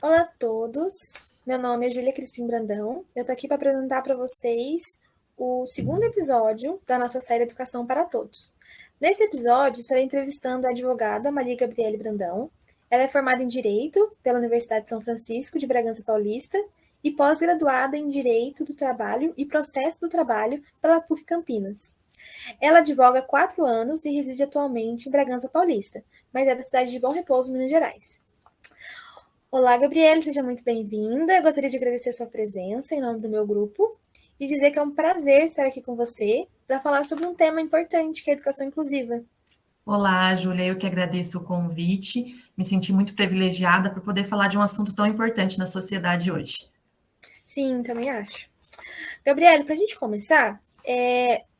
Olá a todos, meu nome é Júlia Crispim Brandão. Eu estou aqui para apresentar para vocês o segundo episódio da nossa série Educação para Todos. Nesse episódio, estarei entrevistando a advogada Maria Gabriele Brandão. Ela é formada em Direito pela Universidade de São Francisco de Bragança Paulista e pós-graduada em Direito do Trabalho e Processo do Trabalho pela PUC Campinas. Ela advoga há 4 anos e reside atualmente em Bragança Paulista, mas é da cidade de Bom Repouso, Minas Gerais. Olá, Gabriele, seja muito bem-vinda. Eu gostaria de agradecer a sua presença em nome do meu grupo e dizer que é um prazer estar aqui com você para falar sobre um tema importante, que é a educação inclusiva. Olá, Júlia, eu que agradeço o convite. Me senti muito privilegiada por poder falar de um assunto tão importante na sociedade hoje. Sim, também acho. Gabriele, para a gente começar,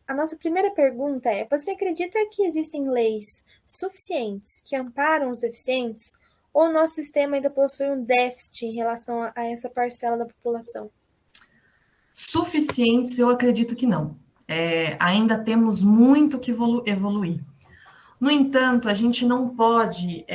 a nossa primeira pergunta é: você acredita que existem leis suficientes que amparam os deficientes ou o nosso sistema ainda possui um déficit em relação a essa parcela da população? Suficientes, eu acredito que não. Ainda temos muito que evoluir. No entanto, a gente não pode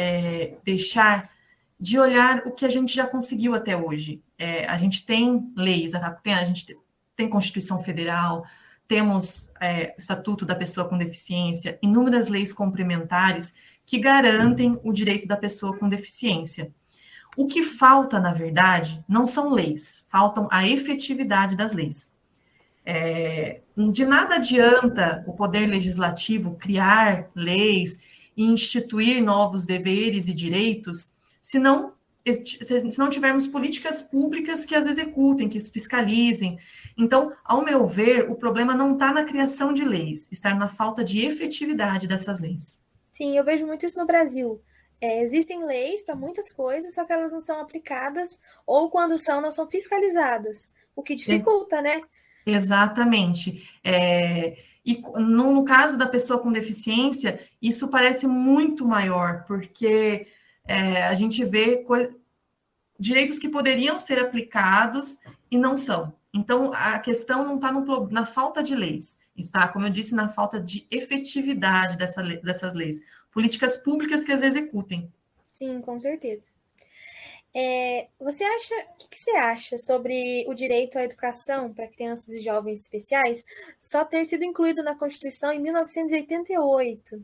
deixar de olhar o que a gente já conseguiu até hoje. A gente tem leis, a gente tem Constituição Federal, temos o Estatuto da Pessoa com Deficiência, inúmeras leis complementares que garantem o direito da pessoa com deficiência. O que falta, na verdade, não são leis, faltam a efetividade das leis. De nada adianta o Poder Legislativo criar leis e instituir novos deveres e direitos se não tivermos políticas públicas que as executem, que as fiscalizem. Então, ao meu ver, o problema não está na criação de leis, está na falta de efetividade dessas leis. Sim, eu vejo muito isso no Brasil. Existem leis para muitas coisas, só que elas não são aplicadas, ou quando são, não são fiscalizadas, o que dificulta, né? Exatamente. E no caso da pessoa com deficiência, isso parece muito maior, porque a gente vê direitos que poderiam ser aplicados e não são. Então, a questão não está na falta de leis, está, como eu disse, na falta de efetividade dessas leis. Políticas públicas que as executem. Sim, com certeza. O que você acha sobre o direito à educação para crianças e jovens especiais só ter sido incluído na Constituição em 1988?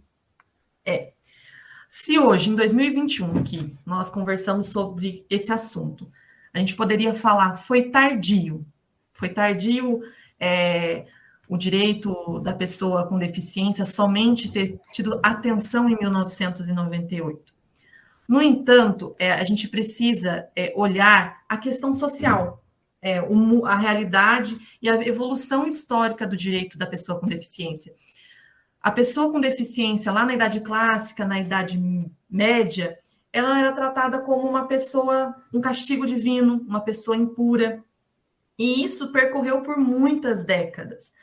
Se hoje, em 2021, que nós conversamos sobre esse assunto, a gente poderia falar, foi tardio o direito da pessoa com deficiência somente ter tido atenção em 1998. No entanto, a gente precisa olhar a questão social, a realidade e a evolução histórica do direito da pessoa com deficiência. A pessoa com deficiência, lá na Idade Clássica, na Idade Média, ela era tratada como uma pessoa, um castigo divino, uma pessoa impura. E isso percorreu por muitas décadas.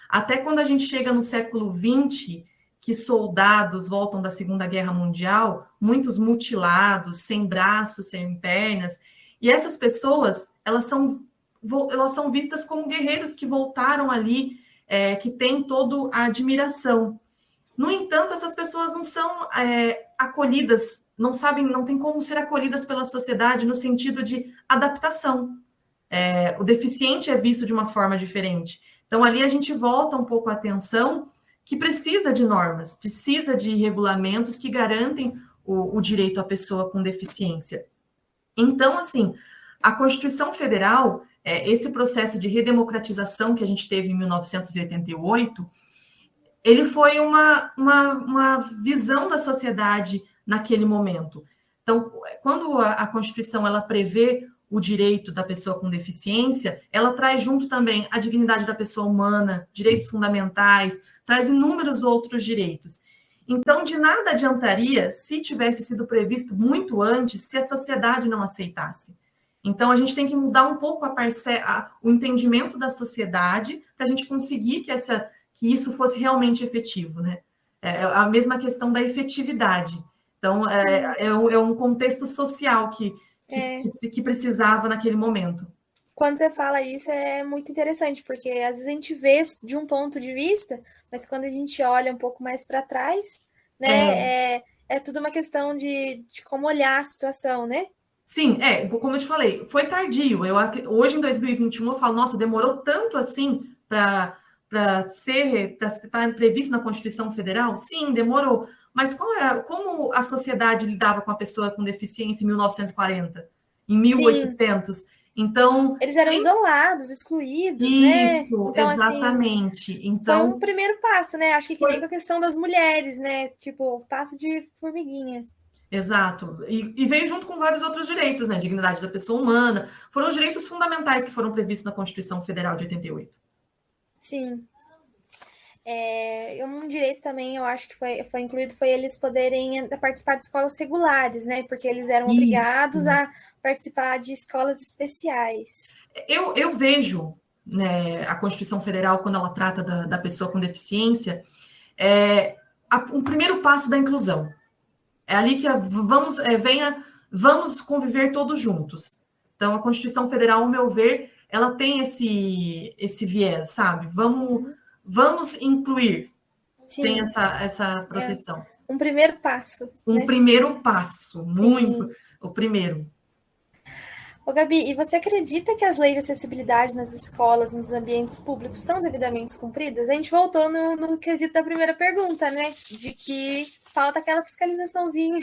Até quando a gente chega no século XX, que soldados voltam da Segunda Guerra Mundial, muitos mutilados, sem braços, sem pernas, e essas pessoas, elas são vistas como guerreiros que voltaram ali, que têm toda a admiração. No entanto, essas pessoas não são acolhidas, não sabem, não tem como ser acolhidas pela sociedade no sentido de adaptação. O deficiente é visto de uma forma diferente. Então, ali a gente volta um pouco a atenção que precisa de normas, precisa de regulamentos que garantem o direito à pessoa com deficiência. Então, assim, a Constituição Federal, esse processo de redemocratização que a gente teve em 1988, ele foi uma visão da sociedade naquele momento. Então, quando a Constituição ela prevê o direito da pessoa com deficiência, ela traz junto também a dignidade da pessoa humana, direitos fundamentais, traz inúmeros outros direitos. Então, de nada adiantaria se tivesse sido previsto muito antes, se a sociedade não aceitasse. Então, a gente tem que mudar um pouco o entendimento da sociedade para a gente conseguir que isso fosse realmente efetivo, né? A mesma questão da efetividade. Então, é um contexto social que precisava naquele momento. Quando você fala isso, é muito interessante, porque às vezes a gente vê de um ponto de vista, mas quando a gente olha um pouco mais para trás, né, é tudo uma questão de como olhar a situação, né? Sim, como eu te falei, foi tardio. Hoje, em 2021, eu falo, nossa, demorou tanto assim para estar previsto na Constituição Federal? Sim, demorou. Mas como a sociedade lidava com a pessoa com deficiência em 1940, em Sim, 1800? Então, eles eram isolados, excluídos, né? isso, Então, assim, exatamente. foi um Então, primeiro passo, né? Acho que nem com foi a questão das mulheres, né? Tipo, passo de formiguinha. exato. E veio junto com vários outros direitos, né? Dignidade da pessoa humana. Foram os direitos fundamentais que foram previstos na Constituição Federal de 88. Sim. Um direito também, eu acho que foi incluído, foi eles poderem participar de escolas regulares, né? Porque eles eram obrigados Isso. a participar de escolas especiais. Eu vejo, né, a Constituição Federal, quando ela trata da pessoa com deficiência, um primeiro passo da inclusão. É ali que vamos conviver todos juntos. Então, a Constituição Federal, ao meu ver, ela tem esse viés, sabe? Vamos incluir, tem Sim, essa é proteção. um primeiro passo, Um né? primeiro passo, muito, Sim. o primeiro. Ô, Gabi, e você acredita que as leis de acessibilidade nas escolas, nos ambientes públicos, são devidamente cumpridas? A gente voltou no quesito da primeira pergunta, né? De que falta aquela fiscalizaçãozinha.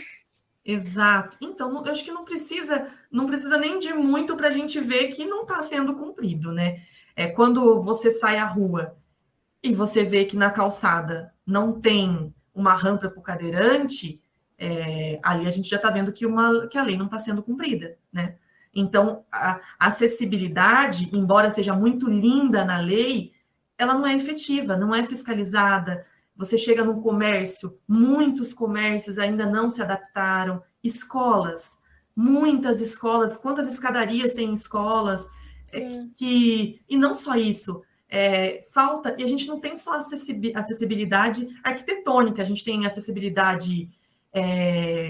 Exato. Então, eu acho que não precisa nem de muito para a gente ver que não está sendo cumprido, né? Quando você sai à rua e você vê que na calçada não tem uma rampa para o cadeirante, ali a gente já está vendo que a lei não está sendo cumprida, né? Então, a acessibilidade, embora seja muito linda na lei, ela não é efetiva, não é fiscalizada. Você chega num comércio, muitos comércios ainda não se adaptaram. Escolas, muitas escolas, quantas escadarias tem em escolas? Sim, E não só isso, falta, e a gente não tem só acessibilidade arquitetônica, a gente tem acessibilidade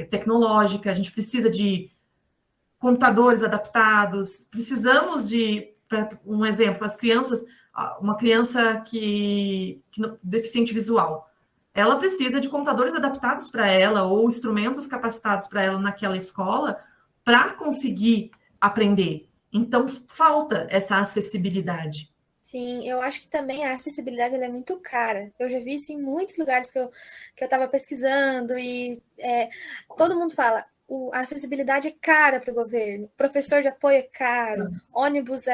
tecnológica, a gente precisa de computadores adaptados, precisamos de, um exemplo, as crianças, uma criança que deficiente visual, ela precisa de computadores adaptados para ela ou instrumentos capacitados para ela naquela escola para conseguir aprender. Então, falta essa acessibilidade. sim. Eu acho que também a acessibilidade ela é muito cara. Eu já vi isso em muitos lugares que eu estava pesquisando e todo mundo fala, a acessibilidade é cara para o governo, professor de apoio é caro, ônibus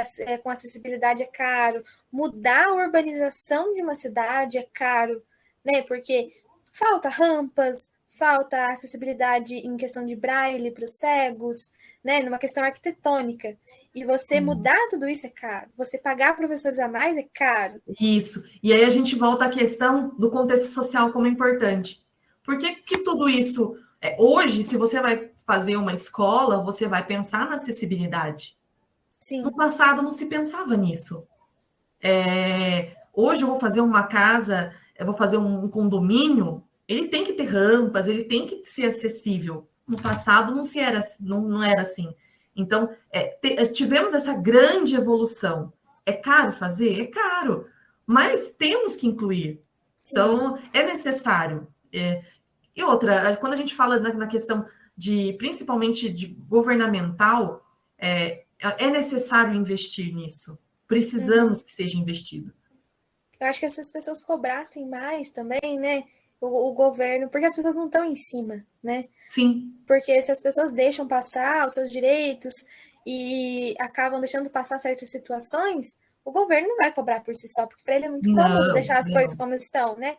com acessibilidade é caro, mudar a urbanização de uma cidade é caro, né? Porque falta rampas, falta acessibilidade em questão de braille para os cegos, né? Numa questão arquitetônica. E você Sim. mudar tudo isso é caro. Você pagar professores a mais é caro. Isso. E aí a gente volta à questão do contexto social como importante. Por que que tudo isso... hoje, se você vai fazer uma escola, você vai pensar na acessibilidade. No Sim, passado não se pensava nisso. Hoje eu vou fazer uma casa, eu vou fazer um condomínio, ele tem que ter rampas, ele tem que ser acessível. No passado não era assim. Então, tivemos essa grande evolução. É caro fazer? É caro, mas temos que incluir. sim. Então, é necessário. E outra, quando a gente fala na questão principalmente de governamental, é necessário investir nisso. Uhum. Precisamos que seja investido. Eu acho que se as pessoas cobrassem mais também, né? O governo, porque as pessoas não estão em cima, né? Sim. Porque se as pessoas deixam passar os seus direitos e acabam deixando passar certas situações, o governo não vai cobrar por si só, porque para ele é muito cômodo Não, deixar as coisas não. como estão, né?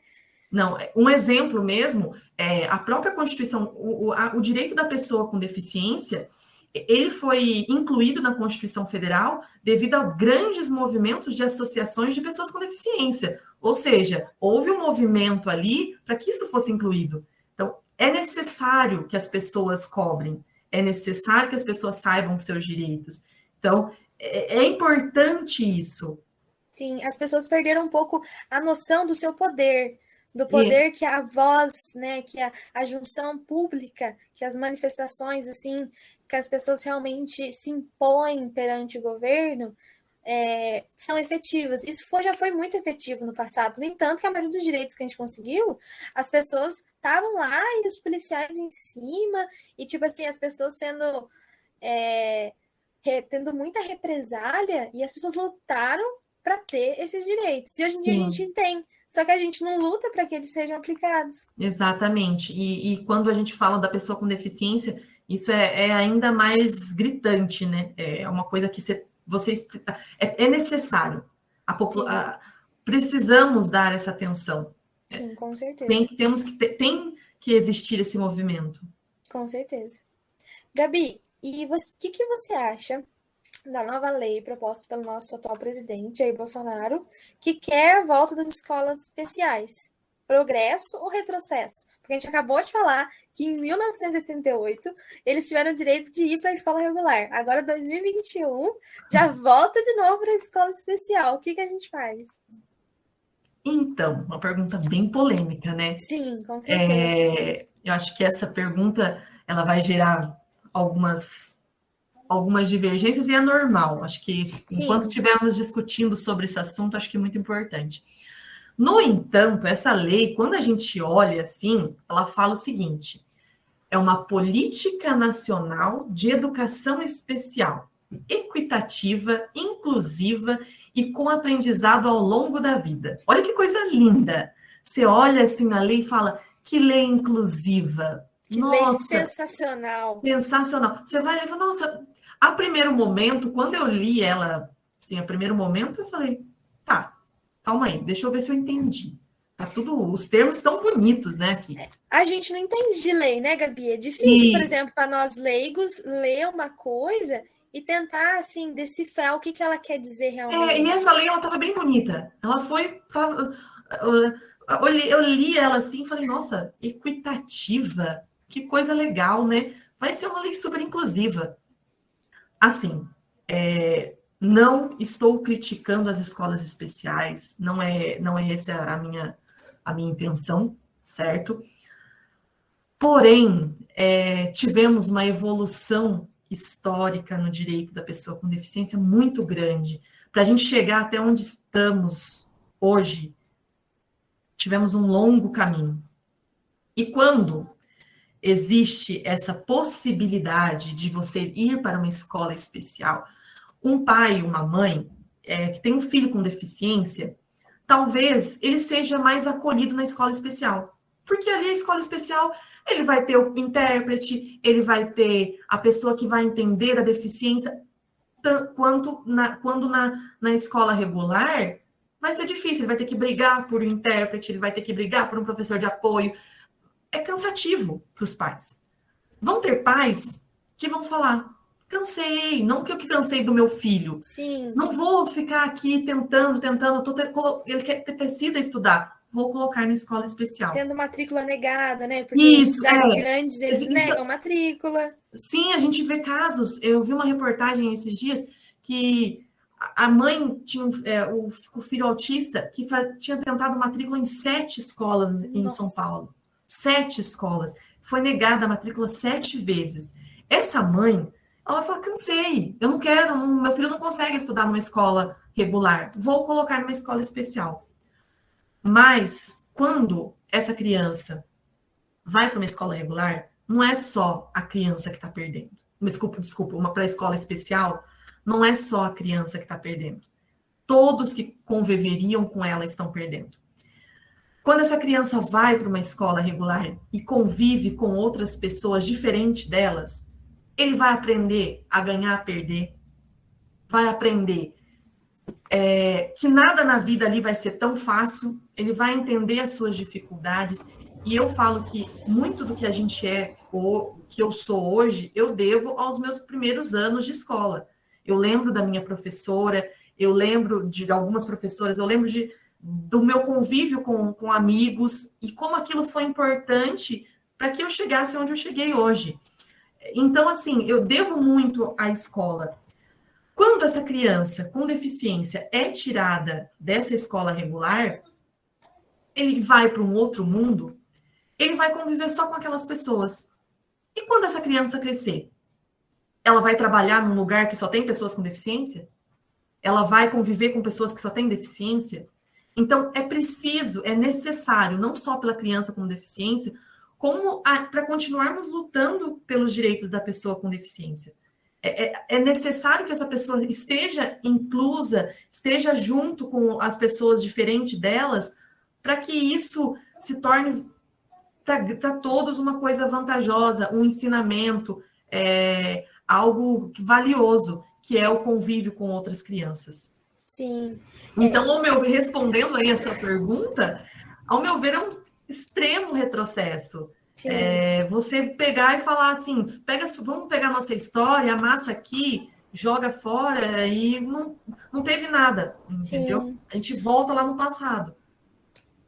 Não, um exemplo mesmo é a própria Constituição, o direito da pessoa com deficiência, ele foi incluído na Constituição Federal devido a grandes movimentos de associações de pessoas com deficiência. Ou seja, houve um movimento ali para que isso fosse incluído. Então, é necessário que as pessoas cobrem, é necessário que as pessoas saibam os seus direitos. Então, é importante isso. Sim, as pessoas perderam um pouco a noção do seu poder, do E poder que a voz, né, que a junção pública, que as manifestações, assim, que as pessoas realmente se impõem perante o governo, são efetivas. Já foi muito efetivo no passado. No entanto, que a maioria dos direitos que a gente conseguiu, as pessoas estavam lá e os policiais em cima, e, tipo assim, as pessoas sendo tendo muita represália, e as pessoas lutaram para ter esses direitos. E hoje em dia a gente tem, só que a gente não luta para que eles sejam aplicados. Exatamente. E quando a gente fala da pessoa com deficiência, isso é ainda mais gritante, né? É uma coisa que é necessário. Precisamos dar essa atenção. Sim, com certeza. Tem que existir esse movimento. Com certeza. Gabi, e o que você acha da nova lei proposta pelo nosso atual presidente, Jair Bolsonaro, que quer a volta das escolas especiais? Progresso ou retrocesso? Porque a gente acabou de falar que em 1988 eles tiveram o direito de ir para a escola regular. Agora, 2021, já volta de novo para a escola especial. O que a gente faz? Então, uma pergunta bem polêmica, né? Sim, com certeza. Eu acho que essa pergunta ela vai gerar algumas divergências e é normal. Acho que enquanto estivermos discutindo sobre esse assunto, acho que é muito importante. No entanto, essa lei, quando a gente olha assim, ela fala o seguinte: é uma política nacional de educação especial, equitativa, inclusiva e com aprendizado ao longo da vida. Olha que coisa linda! Você olha assim na lei e fala, que lei inclusiva! Que lei sensacional! Sensacional! Você vai e fala, nossa, a primeiro momento, quando eu li ela, assim, a primeiro momento, eu falei, tá, calma aí, deixa eu ver se eu entendi. Tá tudo, os termos estão bonitos, né, aqui. A gente não entende de lei, né, Gabi? É difícil, por exemplo, para nós leigos, ler uma coisa e tentar, assim, decifrar o que ela quer dizer realmente. E essa lei, ela estava bem bonita. Ela foi... Eu li ela assim e falei, nossa, equitativa, que coisa legal, né? Vai ser uma lei super inclusiva. Assim, não estou criticando as escolas especiais, não é essa a minha intenção, certo? Porém, tivemos uma evolução histórica no direito da pessoa com deficiência muito grande. Para a gente chegar até onde estamos hoje, tivemos um longo caminho. E quando existe essa possibilidade de você ir para uma escola especial, um pai, uma mãe que tem um filho com deficiência, talvez ele seja mais acolhido na escola especial. Porque ali a escola especial, ele vai ter o intérprete, ele vai ter a pessoa que vai entender a deficiência, quando na escola regular vai ser difícil, ele vai ter que brigar por um intérprete, ele vai ter que brigar por um professor de apoio. É cansativo para os pais. Vão ter pais que vão falar, cansei, não que eu cansei do meu filho. Sim. Não vou ficar aqui tentando, ele precisa estudar. Vou colocar na escola especial. Tendo matrícula negada, né? Porque em cidades grandes eles negam matrícula. Sim, a gente vê casos. Eu vi uma reportagem esses dias que a mãe tinha o filho autista que tinha tentado matrícula em 7 escolas em São Paulo. 7 escolas. Foi negada a matrícula 7 vezes. Essa mãe, ela fala, cansei, eu não quero, meu filho não consegue estudar numa escola regular, vou colocar numa escola especial. Mas, quando essa criança vai para uma escola regular, não é só a criança que está perdendo. Desculpa, uma para a escola especial, não é só a criança que está perdendo. Todos que conviveriam com ela estão perdendo. Quando essa criança vai para uma escola regular e convive com outras pessoas diferentes delas, ele vai aprender a ganhar, a perder, vai aprender que nada na vida ali vai ser tão fácil, ele vai entender as suas dificuldades, e eu falo que muito do que a gente ou que eu sou hoje, eu devo aos meus primeiros anos de escola. Eu lembro da minha professora, eu lembro de algumas professoras, eu lembro do meu convívio com amigos, e como aquilo foi importante para que eu chegasse onde eu cheguei hoje. Então, assim, eu devo muito à escola. Quando essa criança com deficiência é tirada dessa escola regular, ele vai para um outro mundo, ele vai conviver só com aquelas pessoas. E quando essa criança crescer, ela vai trabalhar num lugar que só tem pessoas com deficiência? Ela vai conviver com pessoas que só têm deficiência? Então, é necessário, não só pela criança com deficiência, como para continuarmos lutando pelos direitos da pessoa com deficiência. É necessário que essa pessoa esteja inclusa, esteja junto com as pessoas diferentes delas, para que isso se torne para todos uma coisa vantajosa, um ensinamento, algo valioso, que é o convívio com outras crianças. Sim. Então, respondendo aí a sua pergunta, ao meu ver, é um extremo retrocesso. Você pegar e falar assim, vamos pegar nossa história, amassa aqui, joga fora e não teve nada, entendeu? Sim. A gente volta lá no passado.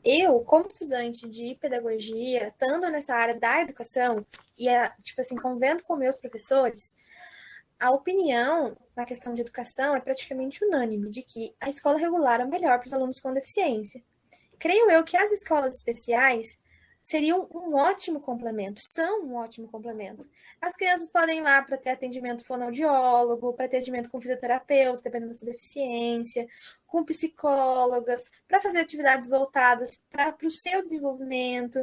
Eu, como estudante de pedagogia, estando nessa área da educação e, tipo assim, convivendo com meus professores, a opinião na questão de educação é praticamente unânime de que a escola regular é o melhor para os alunos com deficiência. Creio eu que as escolas especiais seriam um ótimo complemento, são um ótimo complemento. As crianças podem ir lá para ter atendimento fonoaudiólogo, para ter atendimento com fisioterapeuta, dependendo da sua deficiência, com psicólogas, para fazer atividades voltadas para o seu desenvolvimento.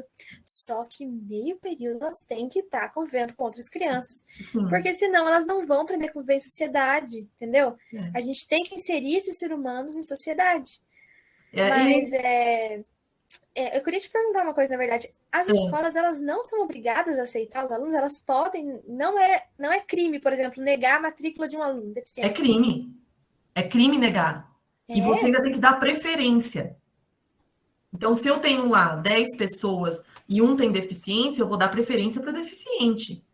Só que meio período elas têm que estar convivendo com outras crianças, porque senão elas não vão aprender a conviver em sociedade, entendeu? A gente tem que inserir esses seres humanos em sociedade. Mas eu queria te perguntar uma coisa, na verdade. As escolas, elas não são obrigadas a aceitar os alunos, elas podem... Não é crime, por exemplo, negar a matrícula de um aluno deficiente. É crime. É crime negar. E você ainda tem que dar preferência. Então, se eu tenho lá 10 pessoas e um tem deficiência, eu vou dar preferência para o deficiente.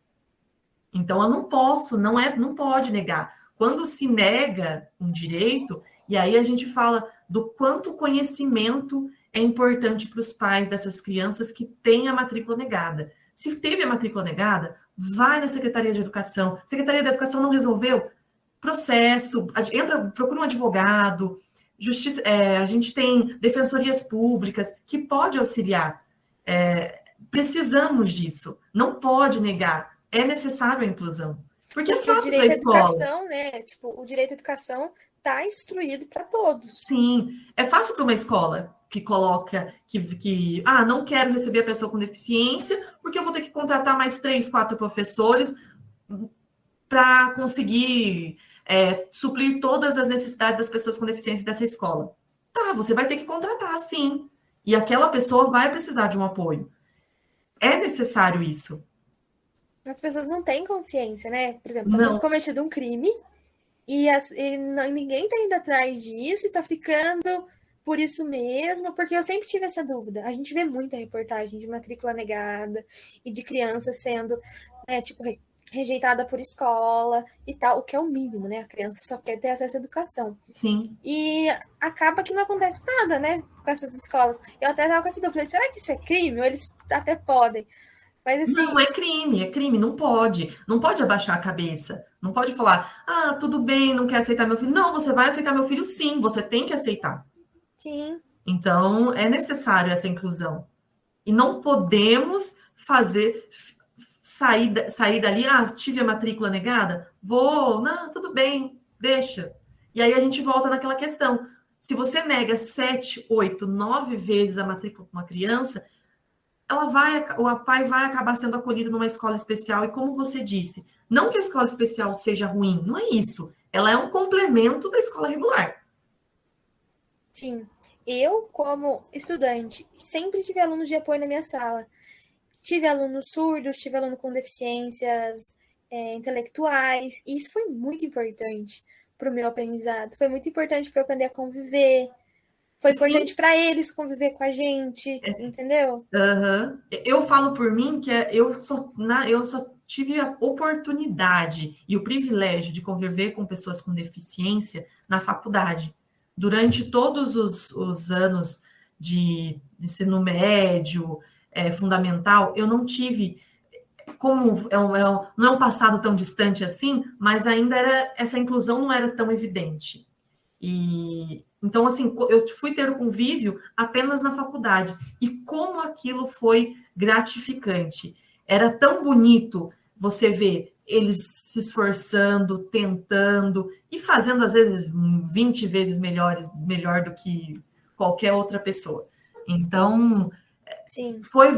Então, eu não posso, não pode negar. Quando se nega um direito, e aí a gente fala do quanto conhecimento é importante para os pais dessas crianças que têm a matrícula negada. Se teve a matrícula negada, vai na Secretaria de Educação. Secretaria de Educação não resolveu? Processo, procura um advogado, justiça, a gente tem defensorias públicas que pode auxiliar. Precisamos disso. Não pode negar. É necessário a inclusão. Porque é fácil para a escola. Educação, né? Tipo, o direito à educação está instruído para todos. Sim, é fácil para uma escola que coloca que não quero receber a pessoa com deficiência, porque eu vou ter que contratar mais 3, 4 professores para conseguir suprir todas as necessidades das pessoas com deficiência dessa escola. Tá, você vai ter que contratar, sim. E aquela pessoa vai precisar de um apoio. É necessário isso. As pessoas não têm consciência, né? Por exemplo, está sendo cometido um crime e ninguém está indo atrás disso e está ficando por isso mesmo, porque eu sempre tive essa dúvida. A gente vê muita reportagem de matrícula negada e de criança sendo, rejeitada por escola e tal, o que é o mínimo, né? A criança só quer ter acesso à educação. Sim. E acaba que não acontece nada, né? Com essas escolas. Eu até estava com essa dúvida, falei, será que isso é crime? Ou eles até podem? Mas, assim, não, é crime, não pode abaixar a cabeça, não pode falar, tudo bem, não quer aceitar meu filho. Não, você vai aceitar meu filho sim, você tem que aceitar. Sim. Então, é necessário essa inclusão. E não podemos sair dali, tive a matrícula negada, não, tudo bem, deixa. E aí a gente volta naquela questão, se você nega 7, 8, 9 vezes a matrícula para uma criança, o pai vai acabar sendo acolhido numa escola especial, e como você disse, não que a escola especial seja ruim, não é isso. Ela é um complemento da escola regular. Sim. Eu, como estudante, sempre tive alunos de apoio na minha sala. Tive alunos surdos, tive aluno com deficiências intelectuais, e isso foi muito importante para o meu aprendizado. Foi muito importante para eu aprender a conviver. Foi importante para eles conviver com a gente, entendeu? Uhum. Eu falo por mim que eu só tive a oportunidade e o privilégio de conviver com pessoas com deficiência na faculdade. Durante todos os anos de ensino médio, fundamental, eu não tive, como não é um passado tão distante assim, mas ainda essa inclusão não era tão evidente. Então, assim, eu fui ter o convívio apenas na faculdade. E como aquilo foi gratificante. Era tão bonito você ver eles se esforçando, tentando e fazendo, às vezes, 20 vezes melhor do que qualquer outra pessoa. Então, sim, foi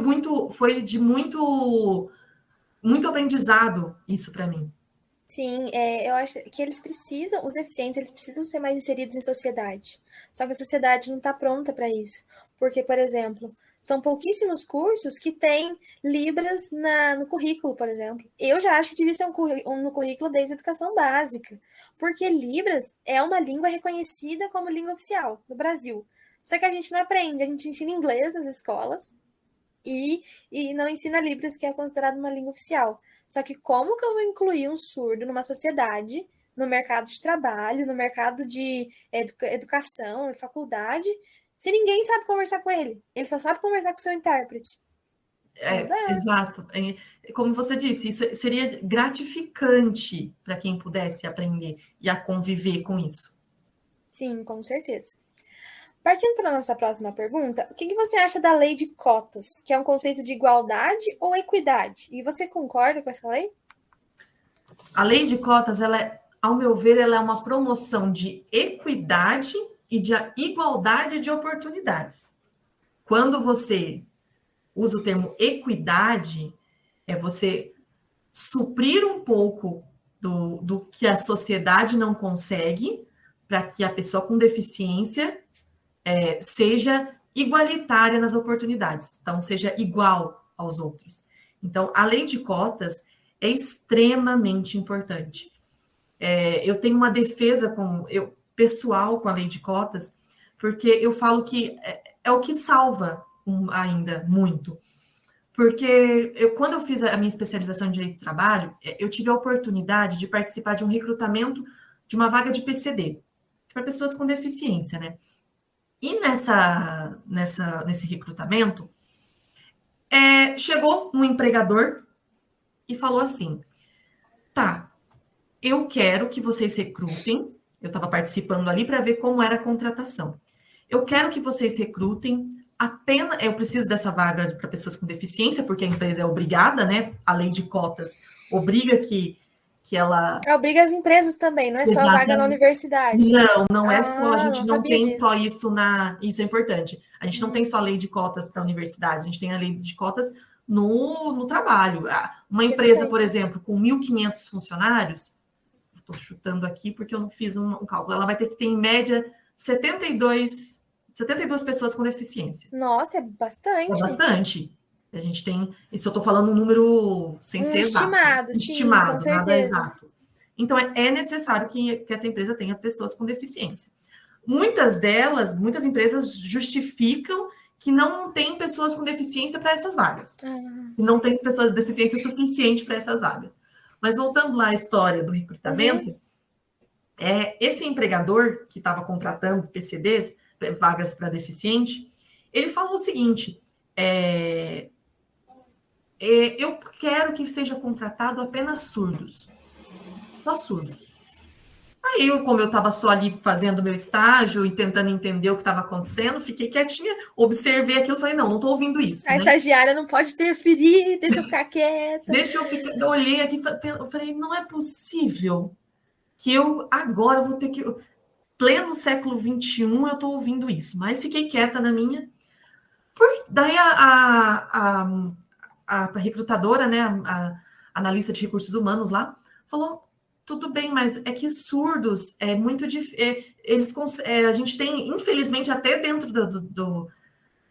de muito aprendizado isso para mim. Sim, eu acho que eles precisam, os deficientes, eles precisam ser mais inseridos em sociedade. Só que a sociedade não está pronta para isso. Porque, por exemplo, são pouquíssimos cursos que têm Libras no currículo, por exemplo. Eu já acho que devia ser no currículo desde a educação básica. Porque Libras é uma língua reconhecida como língua oficial no Brasil. Só que a gente não aprende, a gente ensina inglês nas escolas e não ensina Libras, que é considerado uma língua oficial. Só que como que eu vou incluir um surdo numa sociedade, no mercado de trabalho, no mercado de educação, faculdade, se ninguém sabe conversar com ele? Ele só sabe conversar com o seu intérprete. Não dá. Exato. Como você disse, isso seria gratificante para quem pudesse aprender e a conviver com isso. Sim, com certeza. Partindo para a nossa próxima pergunta, o que você acha da lei de cotas, que é um conceito de igualdade ou equidade? E você concorda com essa lei? A lei de cotas, ao meu ver, ela é uma promoção de equidade e de igualdade de oportunidades. Quando você usa o termo equidade, é você suprir um pouco do que a sociedade não consegue para que a pessoa com deficiência seja igualitária nas oportunidades, então seja igual aos outros. Então, a lei de cotas é extremamente importante. Eu tenho uma defesa pessoal com a lei de cotas, porque eu falo que é o que salva ainda muito. Porque quando eu fiz a minha especialização em Direito do Trabalho, eu tive a oportunidade de participar de um recrutamento de uma vaga de PCD, para pessoas com deficiência, né? E nesse recrutamento, chegou um empregador e falou assim, tá, eu quero que vocês recrutem, eu estava participando ali para ver como era a contratação. Eu quero que vocês recrutem apenas, eu preciso dessa vaga para pessoas com deficiência, porque a empresa é obrigada, né? A lei de cotas obriga que ela... Obriga as empresas também, não é só vaga na universidade. Não é só, a gente não tem disso. só isso isso é importante. A gente não tem só a lei de cotas para universidades, a gente tem a lei de cotas no trabalho. Uma empresa, por exemplo, com 1.500 funcionários, estou chutando aqui porque eu não fiz um cálculo, ela vai ter que ter, em média, 72 pessoas com deficiência. Nossa, é bastante. É bastante. A gente tem, isso eu estou falando um número sem ser estimado, exato. Sim, estimado, com nada certeza. exato. Então, é necessário que essa empresa tenha pessoas com deficiência. Muitas empresas justificam que não tem pessoas com deficiência para essas vagas. E não tem pessoas com deficiência suficiente para essas vagas. Mas voltando lá à história do recrutamento, esse empregador que estava contratando PCDs, vagas para deficiente, ele falou o seguinte, eu quero que seja contratado apenas surdos. Só surdos. Aí, como eu estava só ali fazendo meu estágio e tentando entender o que estava acontecendo, fiquei quietinha, observei aquilo e falei, não estou ouvindo isso. A estagiária não pode interferir, deixa eu ficar quieta. Eu olhei aqui e falei, não é possível que eu agora vou ter que... Pleno século XXI, eu estou ouvindo isso. Mas fiquei quieta na minha. Daí a recrutadora, né, a analista de recursos humanos lá, falou, tudo bem, mas é que surdos é muito difícil. A gente tem, infelizmente, até dentro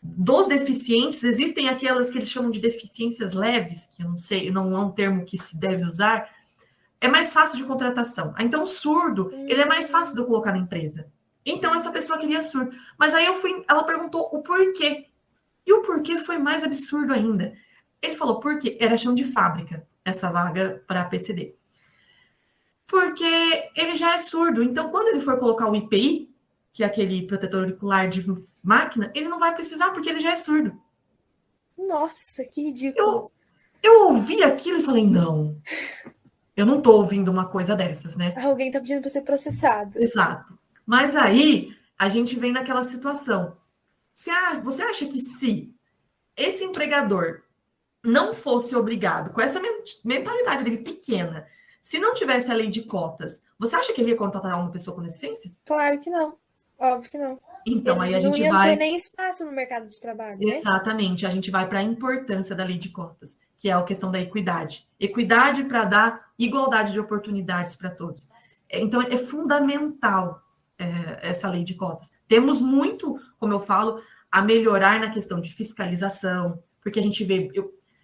dos deficientes, existem aquelas que eles chamam de deficiências leves, que eu não sei, não é um termo que se deve usar, é mais fácil de contratação. Então, o surdo, ele é mais fácil de eu colocar na empresa. Então, essa pessoa queria surdo. Mas aí ela perguntou o porquê. E o porquê foi mais absurdo ainda. Ele falou, por quê? Era chão de fábrica, essa vaga para a PCD. Porque ele já é surdo. Então, quando ele for colocar o IPI, que é aquele protetor auricular de máquina, ele não vai precisar, porque ele já é surdo. Nossa, que ridículo. Eu ouvi aquilo e falei, não, eu não estou ouvindo uma coisa dessas, né? Alguém está pedindo para ser processado. Exato. Mas aí, a gente vem naquela situação. Você acha que se esse empregador não fosse obrigado, com essa mentalidade dele pequena, se não tivesse a lei de cotas, você acha que ele ia contratar uma pessoa com deficiência? Claro que não. Óbvio que não. Então, aí a Eles não gente iam ter vai... nem espaço no mercado de trabalho, né? Exatamente, a gente vai para a importância da lei de cotas, que é a questão da equidade. Equidade para dar igualdade de oportunidades para todos. Então, é fundamental essa lei de cotas. Temos muito, como eu falo, a melhorar na questão de fiscalização, porque a gente vê...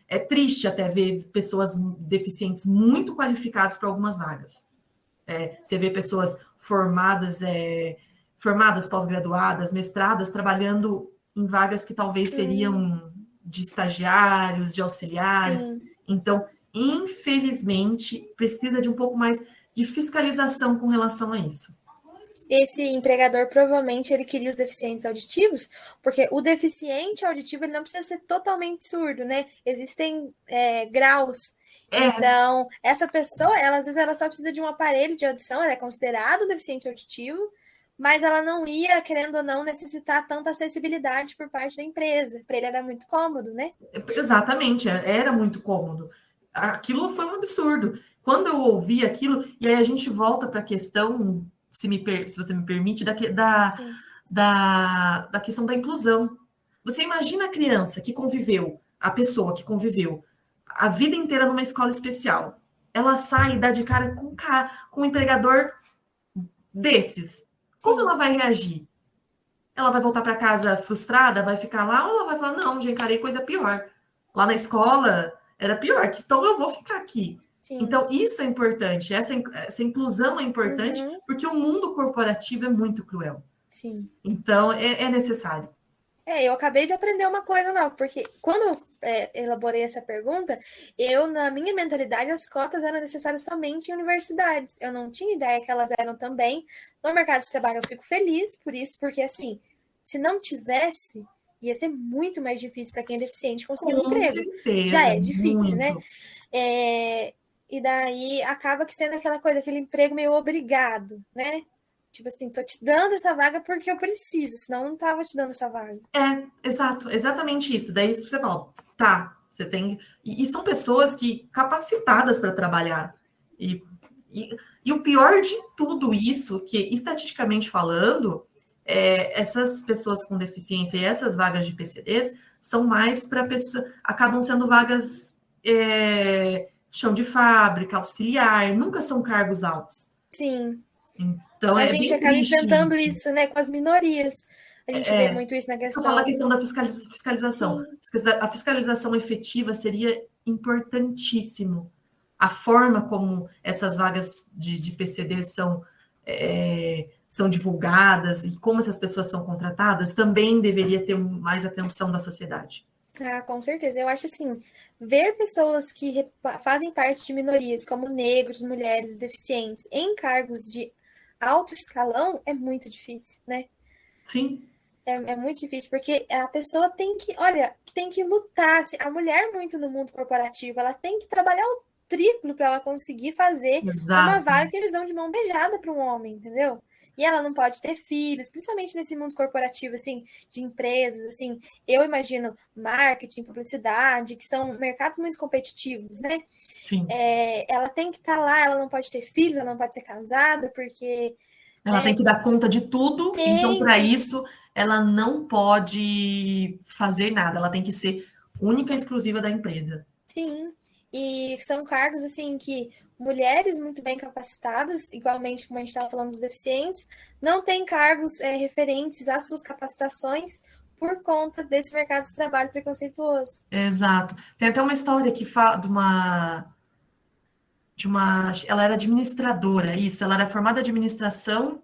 é triste até ver pessoas deficientes muito qualificadas para algumas vagas. Você vê pessoas formadas, pós-graduadas, mestradas, trabalhando em vagas que talvez seriam de estagiários, de auxiliares. Sim. Então, infelizmente, precisa de um pouco mais de fiscalização com relação a isso. Esse empregador provavelmente ele queria os deficientes auditivos, porque o deficiente auditivo ele não precisa ser totalmente surdo, né? Existem graus. Então, essa pessoa, às vezes, ela só precisa de um aparelho de audição, ela é considerado deficiente auditivo, mas ela não ia, querendo ou não, necessitar tanta acessibilidade por parte da empresa. Para ele era muito cômodo, né? Exatamente, era muito cômodo. Aquilo foi um absurdo. Quando eu ouvi aquilo, e aí a gente volta para a questão, se você me permite, da questão da inclusão. Você imagina a criança que conviveu, a pessoa que conviveu a vida inteira numa escola especial. Ela sai e dá de cara com um empregador desses. Como ela vai reagir? Ela vai voltar para casa frustrada, vai ficar lá, ou ela vai falar, não, já encarei coisa pior. Lá na escola era pior, então eu vou ficar aqui. Sim. Então, isso é importante, essa inclusão é importante, porque o mundo corporativo é muito cruel. Sim. Então, é necessário. Eu acabei de aprender uma coisa nova, porque quando eu elaborei essa pergunta, na minha mentalidade, as cotas eram necessárias somente em universidades. Eu não tinha ideia que elas eram também no mercado de trabalho. Eu fico feliz por isso, porque assim, se não tivesse, ia ser muito mais difícil para quem é deficiente conseguir um emprego. Certeza, já é difícil, muito. Né? E daí acaba que sendo aquela coisa, aquele emprego meio obrigado, né? Tipo assim, tô te dando essa vaga porque eu preciso, senão eu não tava te dando essa vaga. Exato, exatamente isso. Daí você fala, tá, você tem... E são pessoas capacitadas para trabalhar. E o pior de tudo isso, que estatisticamente falando, essas pessoas com deficiência e essas vagas de PCDs são mais para pessoas... Acabam sendo vagas chão de fábrica, auxiliar, nunca são cargos altos. Sim. Então, a gente acaba enfrentando isso, né, com as minorias. A gente vê muito isso na questão. Eu falo a questão da fiscalização. Sim. A fiscalização efetiva seria importantíssimo. A forma como essas vagas de PCD são divulgadas e como essas pessoas são contratadas também deveria ter mais atenção da sociedade. Com certeza. Eu acho assim, ver pessoas que fazem parte de minorias, como negros, mulheres, deficientes, em cargos de alto escalão é muito difícil, né? Sim. É muito difícil, porque a pessoa tem que lutar. A mulher muito no mundo corporativo, ela tem que trabalhar o triplo para ela conseguir fazer uma vaga que eles dão de mão beijada para um homem, entendeu? E ela não pode ter filhos, principalmente nesse mundo corporativo, assim, de empresas, assim, eu imagino marketing, publicidade, que são mercados muito competitivos, né? Sim. Ela tem que estar lá, ela não pode ter filhos, ela não pode ser casada, porque... Ela tem que dar conta de tudo, então, para isso, ela não pode fazer nada, ela tem que ser única e exclusiva da empresa. Sim, e são cargos, assim, que mulheres muito bem capacitadas, igualmente como a gente estava falando dos deficientes, não têm cargos referentes às suas capacitações por conta desse mercado de trabalho preconceituoso. Exato. Tem até uma história que fala ela era administradora, isso, ela era formada em administração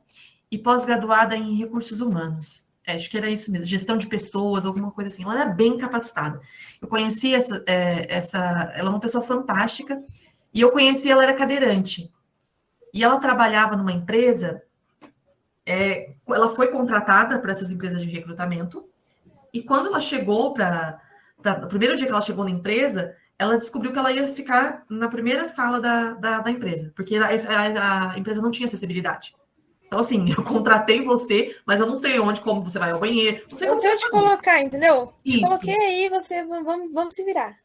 e pós-graduada em recursos humanos. Acho que era isso mesmo, gestão de pessoas, alguma coisa assim. Ela era bem capacitada. Eu conheci ela é uma pessoa fantástica, e eu conheci ela era cadeirante. E ela trabalhava numa empresa, ela foi contratada para essas empresas de recrutamento, e quando ela chegou o primeiro dia que ela chegou na empresa, ela descobriu que ela ia ficar na primeira sala da empresa, porque a empresa não tinha acessibilidade. Então, assim, eu contratei você, mas eu não sei como você vai ao banheiro. Não sei onde eu te colocar, entendeu? Isso. Te coloquei aí, vamos se virar.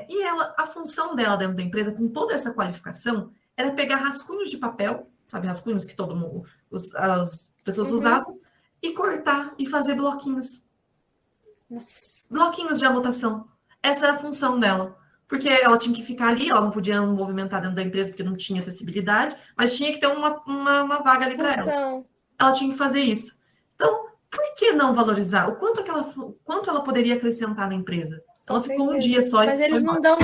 E a função dela dentro da empresa, com toda essa qualificação, era pegar rascunhos de papel, sabe, rascunhos que todo mundo, as pessoas usavam, e cortar e fazer bloquinhos. Nossa. Bloquinhos de anotação. Essa era a função dela. Porque ela tinha que ficar ali, ela não podia movimentar dentro da empresa porque não tinha acessibilidade, mas tinha que ter uma vaga ali para ela. Função. Ela tinha que fazer isso. Então, por que não valorizar? O quanto ela poderia acrescentar na empresa? Ela ficou um dia só. Mas eles não dão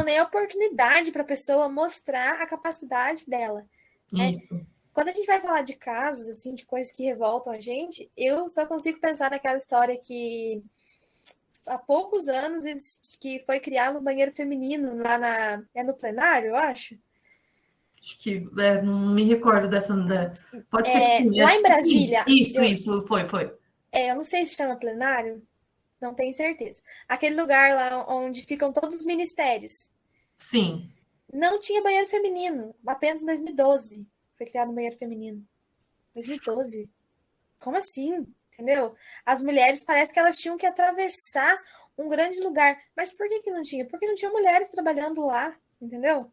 nem a oportunidade para a pessoa mostrar a capacidade dela. Isso. Quando a gente vai falar de casos, assim, de coisas que revoltam a gente, eu só consigo pensar naquela história que há poucos anos que foi criado um banheiro feminino lá no plenário, eu acho. Acho que não me recordo dessa. Pode ser que sim. Lá em Brasília. Isso, foi. Eu não sei se chama plenário, não tenho certeza. Aquele lugar lá onde ficam todos os ministérios. Sim. Não tinha banheiro feminino, apenas em 2012 foi criado um banheiro feminino. 2012? Como assim? Entendeu? As mulheres parece que elas tinham que atravessar um grande lugar. Mas por que não tinha? Porque não tinha mulheres trabalhando lá, entendeu?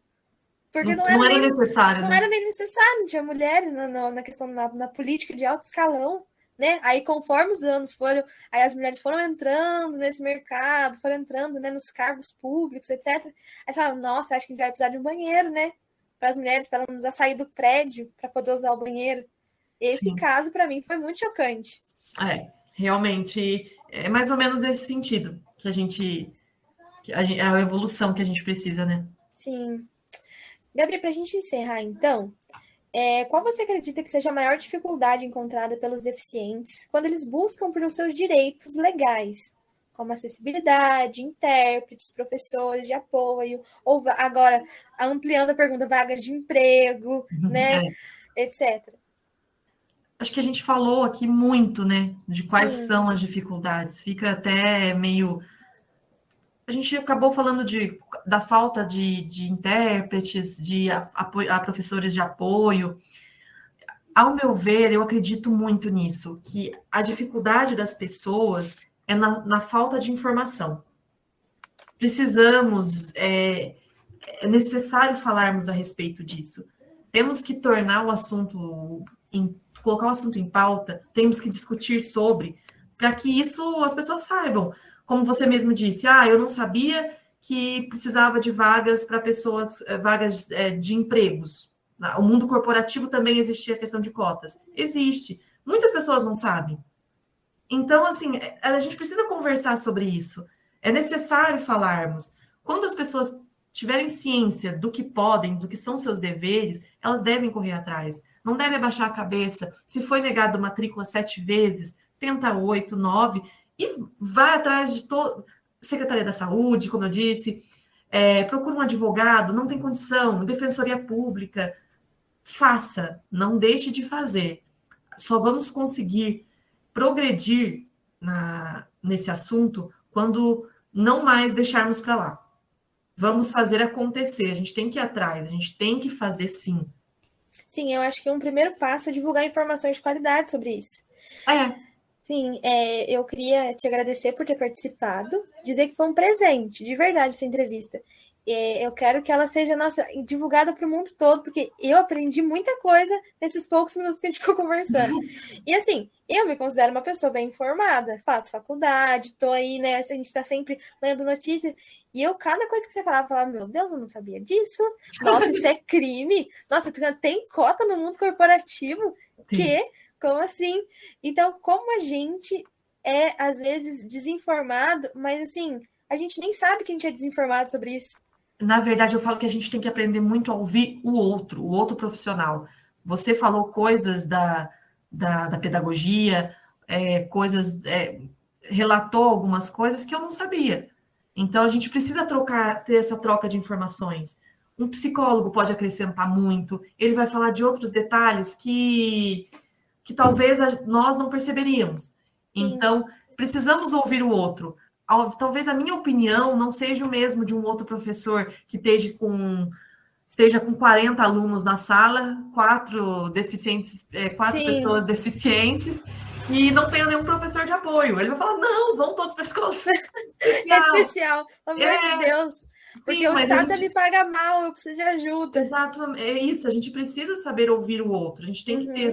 Porque não era necessário, não era nem necessário, não tinha mulheres na questão na política de alto escalão, né? Aí conforme os anos foram, aí as mulheres foram entrando nesse mercado, foram entrando, né, nos cargos públicos, etc. Aí falaram, nossa, acho que a gente vai precisar de um banheiro, né? Para as mulheres, para elas não sair do prédio para poder usar o banheiro. Esse caso, para mim, foi muito chocante. Realmente, é mais ou menos nesse sentido que a evolução que a gente precisa, né? Sim. Gabi, para a gente encerrar, então, qual você acredita que seja a maior dificuldade encontrada pelos deficientes quando eles buscam por seus direitos legais, como acessibilidade, intérpretes, professores de apoio, ou agora, ampliando a pergunta, vagas de emprego, né, etc. Acho que a gente falou aqui muito, né, de quais são as dificuldades. Fica até meio... A gente acabou falando da falta de intérpretes, a professores de apoio. Ao meu ver, eu acredito muito nisso, que a dificuldade das pessoas é na falta de informação. Precisamos, é necessário falarmos a respeito disso. Temos que tornar o assunto, colocar o assunto em pauta, temos que discutir sobre, para que isso as pessoas saibam. Como você mesmo disse, eu não sabia que precisava de vagas para pessoas, vagas de empregos. O mundo corporativo também existia a questão de cotas. Existe. Muitas pessoas não sabem. Então, assim, a gente precisa conversar sobre isso. É necessário falarmos. Quando as pessoas tiverem ciência do que podem, do que são seus deveres, elas devem correr atrás. Não devem abaixar a cabeça. Se foi negado matrícula 7 vezes, tenta 8, 9, e vai atrás de Secretaria da Saúde, como eu disse, procura um advogado, não tem condição, defensoria pública, faça, não deixe de fazer. Só vamos conseguir progredir nesse assunto quando não mais deixarmos para lá. Vamos fazer acontecer, a gente tem que ir atrás, a gente tem que fazer sim. Sim, eu acho que um primeiro passo é divulgar informações de qualidade sobre isso. Sim, eu queria te agradecer por ter participado, dizer que foi um presente, de verdade, essa entrevista. Eu quero que ela seja divulgada para o mundo todo, porque eu aprendi muita coisa nesses poucos minutos que a gente ficou conversando. E assim, eu me considero uma pessoa bem informada, faço faculdade, estou aí, né? A gente está sempre lendo notícias, e cada coisa que você falava, eu falava, meu Deus, eu não sabia disso. Nossa, isso é crime. Nossa, tem cota no mundo corporativo? Que? Como assim? Então, como a gente é, às vezes, desinformado, mas assim, a gente nem sabe que a gente é desinformado sobre isso. Na verdade, eu falo que a gente tem que aprender muito a ouvir o outro profissional. Você falou coisas da pedagogia, relatou algumas coisas que eu não sabia. Então, a gente precisa ter essa troca de informações. Um psicólogo pode acrescentar muito, ele vai falar de outros detalhes que talvez nós não perceberíamos. Então, precisamos ouvir o outro. Talvez a minha opinião não seja o mesmo de um outro professor que esteja com 40 alunos na sala, 4 pessoas deficientes, e não tenha nenhum professor de apoio. Ele vai falar, não, vão todos para a escola especial. Pelo amor de Deus. Porque o Estado já me paga mal, eu preciso de ajuda. Exato, é isso. A gente precisa saber ouvir o outro. A gente tem que ter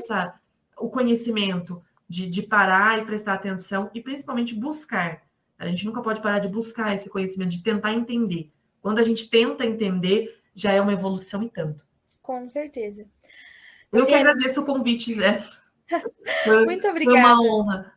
o conhecimento. de parar e prestar atenção e principalmente buscar. A gente nunca pode parar de buscar esse conhecimento, de tentar entender. Quando a gente tenta entender, já é uma evolução e tanto. Com certeza. Eu que agradeço o convite, Zé. Muito obrigada. Foi uma honra.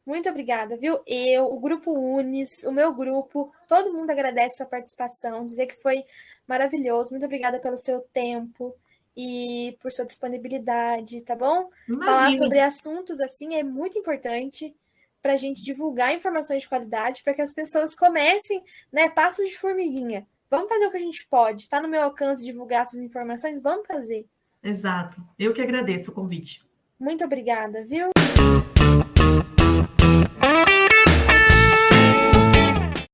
Muito obrigada, viu? Eu, o Grupo Unis, o meu grupo, todo mundo agradece a sua participação, dizer que foi maravilhoso. Muito obrigada pelo seu tempo e por sua disponibilidade, tá bom? Imagina. Falar sobre assuntos assim é muito importante para a gente divulgar informações de qualidade, para que as pessoas comecem, né? Passos de formiguinha. Vamos fazer o que a gente pode. Está no meu alcance divulgar essas informações? Vamos fazer. Exato. Eu que agradeço o convite. Muito obrigada, viu?